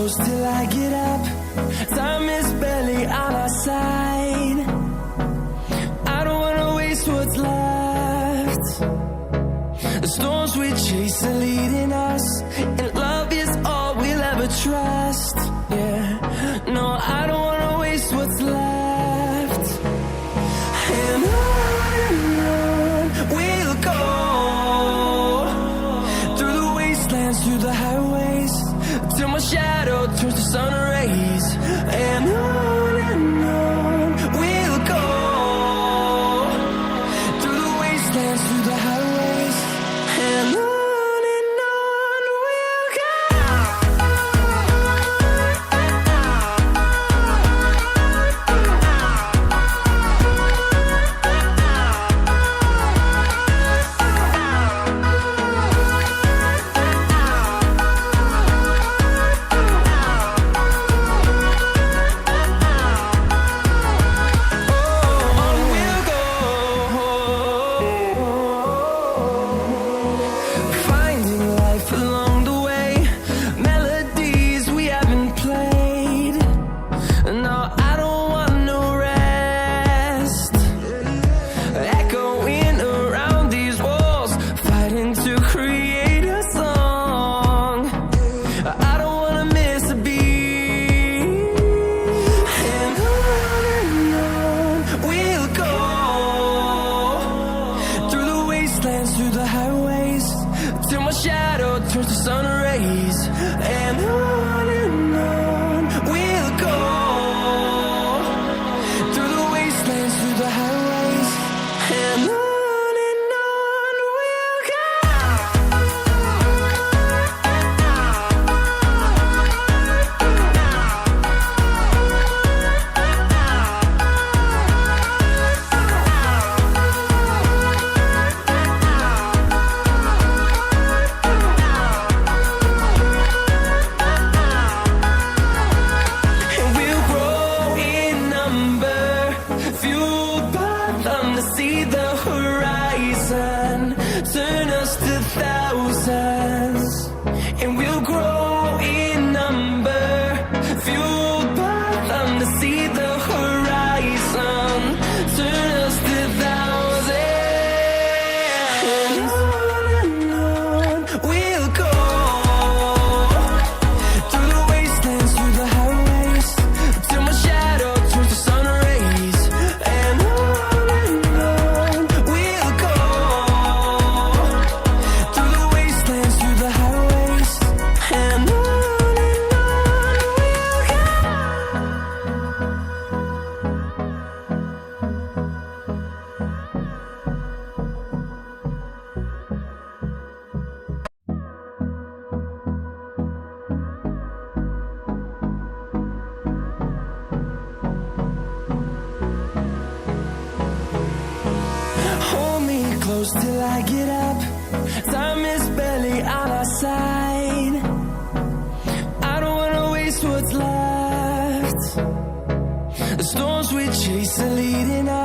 close till I get up. Time is barely on our side. I don't wanna waste what's left. The storms we chase are leading us, and love is all we'll ever trust. Yeah, no, I don't wanna waste what's left. And on we'll go, through the wastelands, through the highways, till my shadow turns to sun rays. And on we'll go, through the wastelands, through the highways, and on we'll go. Through the highways, till my shadow turns to sun rays. And on we'll go, through the wastelands, through the highways, and on we'll go. See the horizon, turn us to thousands, and we'll grow in number, fueled by them to see the horizon, turn us to thousands. And on we'll go, through the wastelands, through the highways, till my shadow turns to sun rays. And close till I get up. Time is barely on our side. I don't wanna waste what's left. The storms we chase are leading us.